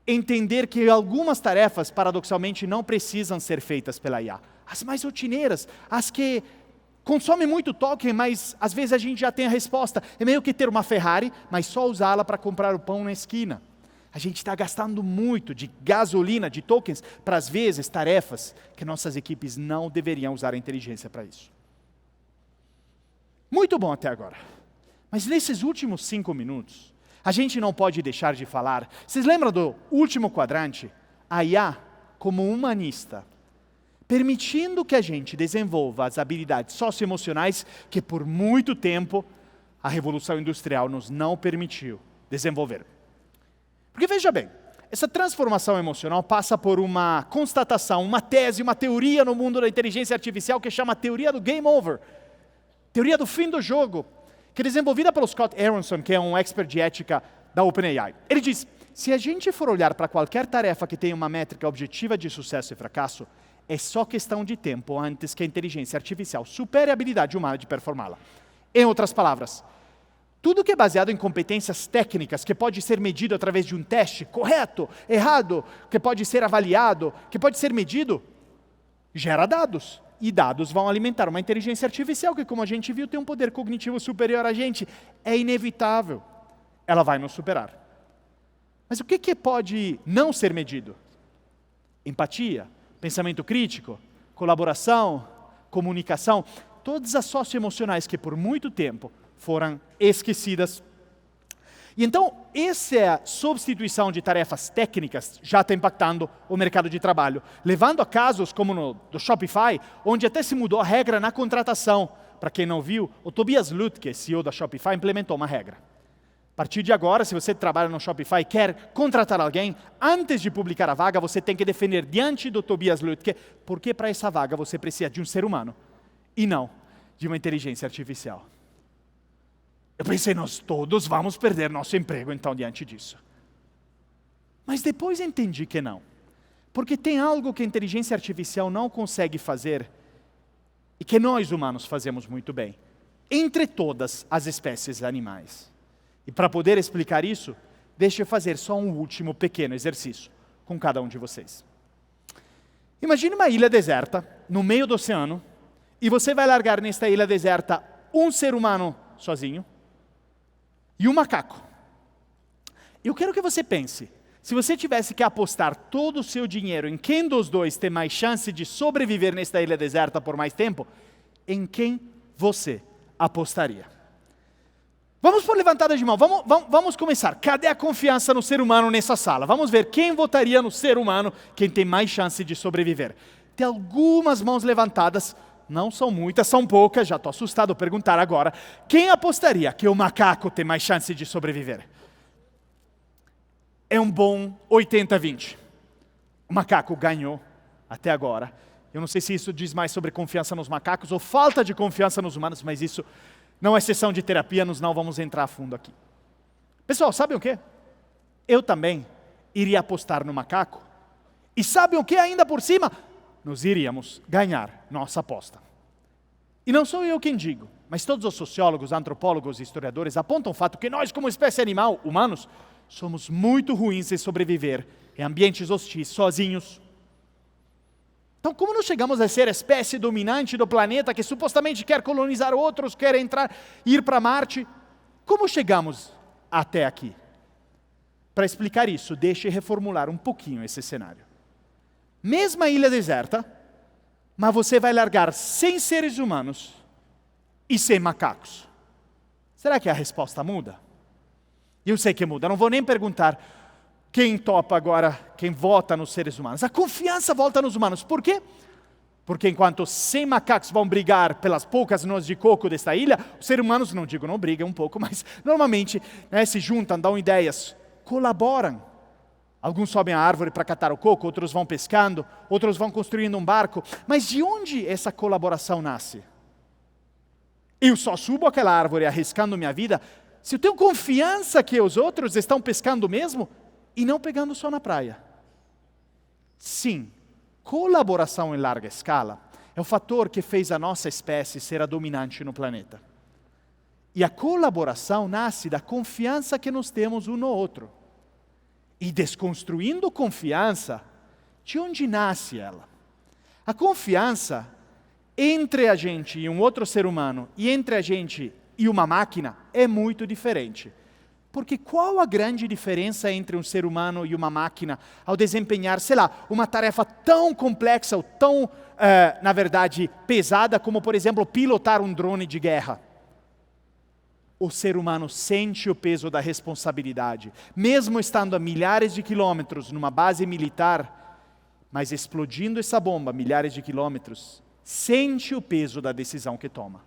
entender que algumas tarefas, paradoxalmente, não precisam ser feitas pela IA. As mais rotineiras, as que consomem muito token, mas às vezes a gente já tem a resposta. É meio que ter uma Ferrari, mas só usá-la para comprar o pão na esquina. A gente está gastando muito de gasolina, de tokens, para às vezes tarefas que nossas equipes não deveriam usar a inteligência para isso. Muito bom até agora. Mas nesses últimos 5 minutos, a gente não pode deixar de falar. Vocês lembram do último quadrante? A IA como humanista, permitindo que a gente desenvolva as habilidades socioemocionais que por muito tempo a Revolução Industrial nos não permitiu desenvolver. Porque veja bem, essa transformação emocional passa por uma constatação, uma tese, uma teoria no mundo da inteligência artificial que chama a teoria do game over. Teoria do fim do jogo, que é desenvolvida pelo Scott Aronson, que é um expert de ética da OpenAI. Ele diz, se a gente for olhar para qualquer tarefa que tenha uma métrica objetiva de sucesso e fracasso, é só questão de tempo antes que a inteligência artificial supere a habilidade humana de performá-la. Em outras palavras, tudo que é baseado em competências técnicas, que pode ser medido através de um teste correto, errado, que pode ser avaliado, que pode ser medido, gera dados. E dados vão alimentar uma inteligência artificial que, como a gente viu, tem um poder cognitivo superior a gente. É inevitável. Ela vai nos superar. Mas o que pode não ser medido? Empatia, pensamento crítico, colaboração, comunicação, todas as socioemocionais que por muito tempo foram esquecidas. E então, essa substituição de tarefas técnicas já está impactando o mercado de trabalho, levando a casos como no do Shopify, onde até se mudou a regra na contratação. Para quem não viu, o Tobias Lutke, CEO da Shopify, implementou uma regra. A partir de agora, se você trabalha no Shopify e quer contratar alguém, antes de publicar a vaga, você tem que defender diante do Tobias Lutke, porque para essa vaga você precisa de um ser humano, e não de uma inteligência artificial. Eu pensei, nós todos vamos perder nosso emprego, então, diante disso. Mas depois entendi que não. Porque tem algo que a inteligência artificial não consegue fazer e que nós humanos fazemos muito bem, entre todas as espécies animais. E para poder explicar isso, deixe eu fazer só um último pequeno exercício com cada um de vocês. Imagine uma ilha deserta, no meio do oceano, e você vai largar nesta ilha deserta um ser humano sozinho, e um macaco. Eu quero que você pense, se você tivesse que apostar todo o seu dinheiro em quem dos dois tem mais chance de sobreviver nesta ilha deserta por mais tempo, em quem você apostaria? Vamos por levantada de mão, vamos começar. Cadê a confiança no ser humano nessa sala? Vamos ver quem votaria no ser humano, quem tem mais chance de sobreviver. Tem algumas mãos levantadas. Não são muitas, são poucas, já estou assustado a perguntar agora. Quem apostaria que o macaco tem mais chance de sobreviver? É um bom 80-20. O macaco ganhou até agora. Eu não sei se isso diz mais sobre confiança nos macacos ou falta de confiança nos humanos, mas isso não é sessão de terapia, nós não vamos entrar a fundo aqui. Pessoal, sabem o quê? Eu também iria apostar no macaco. E sabem o que ainda por cima? Nós iríamos ganhar nossa aposta. E não sou eu quem digo, mas todos os sociólogos, antropólogos e historiadores apontam o fato que nós, como espécie animal, humanos, somos muito ruins em sobreviver em ambientes hostis, sozinhos. Então, como nós chegamos a ser a espécie dominante do planeta que supostamente quer colonizar outros, quer ir para Marte? Como chegamos até aqui? Para explicar isso, deixe eu reformular um pouquinho esse cenário. Mesma ilha deserta, mas você vai largar 100 seres humanos e 100 macacos. Será que a resposta muda? Eu sei que muda, não vou nem perguntar quem topa agora, quem vota nos seres humanos. A confiança volta nos humanos. Por quê? Porque enquanto 100 macacos vão brigar pelas poucas nozes de coco desta ilha, os seres humanos, não digo não brigam um pouco, mas normalmente se juntam, dão ideias, colaboram. Alguns sobem a árvore para catar o coco, outros vão pescando, outros vão construindo um barco. Mas de onde essa colaboração nasce? Eu só subo aquela árvore arriscando minha vida se eu tenho confiança que os outros estão pescando mesmo e não pegando só na praia. Sim, colaboração em larga escala é o fator que fez a nossa espécie ser a dominante no planeta. E a colaboração nasce da confiança que nós temos um no outro. E desconstruindo confiança, de onde nasce ela? A confiança entre a gente e um outro ser humano, e entre a gente e uma máquina, é muito diferente. Porque qual a grande diferença entre um ser humano e uma máquina ao desempenhar, sei lá, uma tarefa tão complexa ou tão, na verdade, pesada como, por exemplo, pilotar um drone de guerra? O ser humano sente o peso da responsabilidade, mesmo estando a milhares de quilômetros numa base militar, mas explodindo essa bomba a milhares de quilômetros, sente o peso da decisão que toma.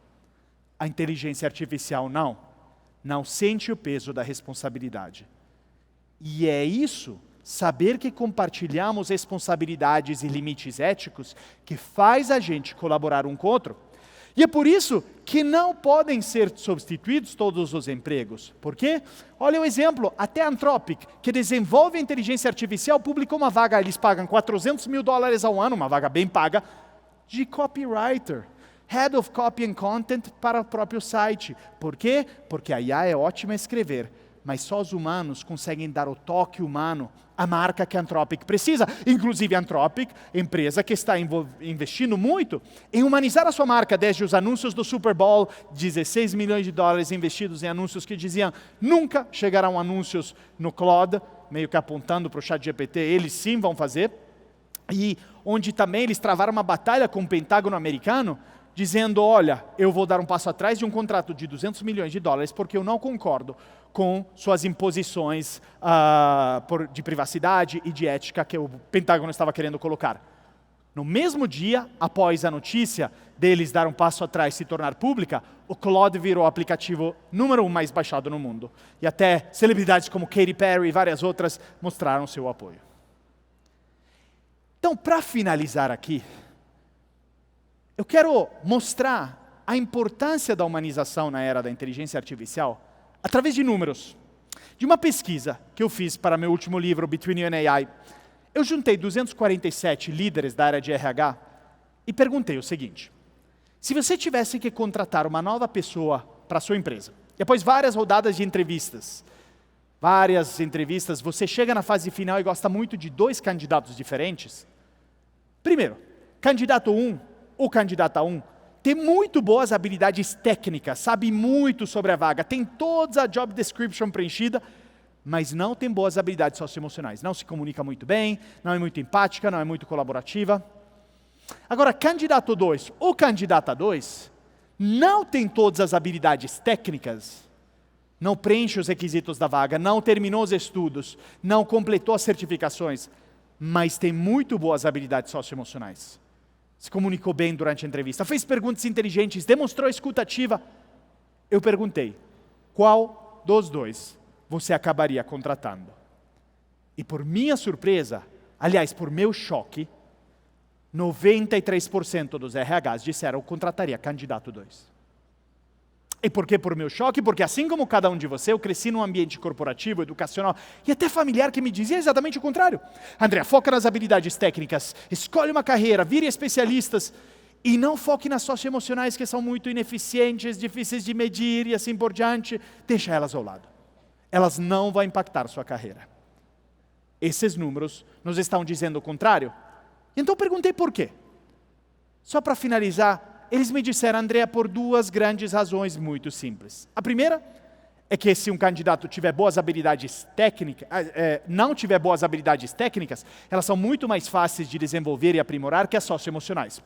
A inteligência artificial não sente o peso da responsabilidade. E é isso, saber que compartilhamos responsabilidades e limites éticos, que faz a gente colaborar um com o outro. E é por isso que não podem ser substituídos todos os empregos. Por quê? Olha o exemplo, até a Anthropic, que desenvolve a inteligência artificial, publicou uma vaga, eles pagam $400 mil ao ano, uma vaga bem paga, de copywriter, Head of Copy and Content para o próprio site. Por quê? Porque a IA é ótima a escrever, mas só os humanos conseguem dar o toque humano à marca que a Anthropic precisa. Inclusive a Anthropic, empresa que está investindo muito em humanizar a sua marca, desde os anúncios do Super Bowl, $16 milhões investidos em anúncios que diziam nunca chegarão anúncios no Claude, meio que apontando para o ChatGPT, eles sim vão fazer. e onde também eles travaram uma batalha com o Pentágono americano, dizendo, olha, eu vou dar um passo atrás de um contrato de $200 milhões porque eu não concordo com suas imposições de privacidade e de ética que o Pentágono estava querendo colocar. No mesmo dia, após a notícia deles dar um passo atrás e se tornar pública, o Claude virou o aplicativo número 1 mais baixado no mundo. E até celebridades como Katy Perry e várias outras mostraram seu apoio. Então, para finalizar aqui, eu quero mostrar a importância da humanização na era da inteligência artificial através de números. De uma pesquisa que eu fiz para meu último livro, Between You and AI, eu juntei 247 líderes da área de RH e perguntei o seguinte: se você tivesse que contratar uma nova pessoa para a sua empresa, depois várias rodadas de entrevistas, você chega na fase final e gosta muito de 2 candidatos diferentes. Primeiro, candidato 1 ou candidata 1 tem muito boas habilidades técnicas, sabe muito sobre a vaga, tem toda a job description preenchida, mas não tem boas habilidades socioemocionais. Não se comunica muito bem, não é muito empática, não é muito colaborativa. Agora, candidato 2 ou candidata 2 não tem todas as habilidades técnicas, não preenche os requisitos da vaga, não terminou os estudos, não completou as certificações, mas tem muito boas habilidades socioemocionais. Se comunicou bem durante a entrevista, fez perguntas inteligentes, demonstrou escuta ativa. Eu perguntei, qual dos 2 você acabaria contratando? E por minha surpresa, aliás, por meu choque, 93% dos RHs disseram que eu contrataria candidato 2. E por que por meu choque? Porque assim como cada um de vocês, eu cresci num ambiente corporativo, educacional e até familiar que me dizia exatamente o contrário. André, foca nas habilidades técnicas, escolhe uma carreira, vire especialistas e não foque nas socioemocionais que são muito ineficientes, difíceis de medir e assim por diante. Deixa elas ao lado. Elas não vão impactar sua carreira. Esses números nos estão dizendo o contrário. Então eu perguntei por quê. Só para finalizar, eles me disseram, André, por 2 grandes razões muito simples. A primeira é que se um candidato tiver boas habilidades técnicas, não tiver boas habilidades técnicas, elas são muito mais fáceis de desenvolver e aprimorar que as socioemocionais.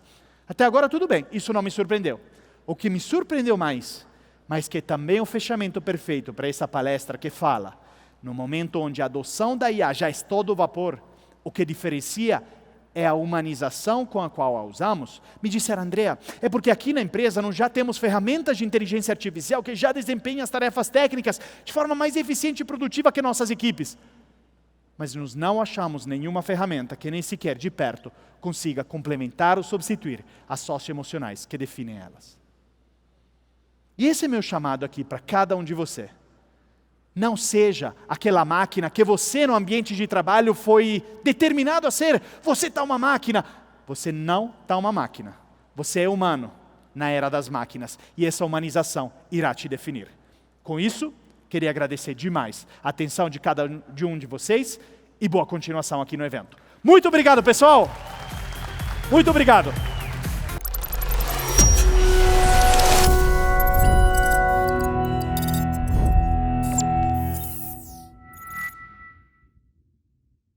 Até agora tudo bem, isso não me surpreendeu. O que me surpreendeu mais, mas que também é o fechamento perfeito para essa palestra que fala, no momento onde a adoção da IA já está todo vapor, o que diferencia é a humanização com a qual a usamos. Me disseram, Andrea, é porque aqui na empresa nós já temos ferramentas de inteligência artificial que já desempenham as tarefas técnicas de forma mais eficiente e produtiva que nossas equipes. Mas nós não achamos nenhuma ferramenta que nem sequer de perto consiga complementar ou substituir as socioemocionais que definem elas. E esse é meu chamado aqui para cada um de vocês. Não seja aquela máquina que você no ambiente de trabalho foi determinado a ser. Você está uma máquina. Você não está uma máquina. Você é humano na era das máquinas. E essa humanização irá te definir. Com isso, queria agradecer demais a atenção de cada um de vocês e boa continuação aqui no evento. Muito obrigado, pessoal. Muito obrigado.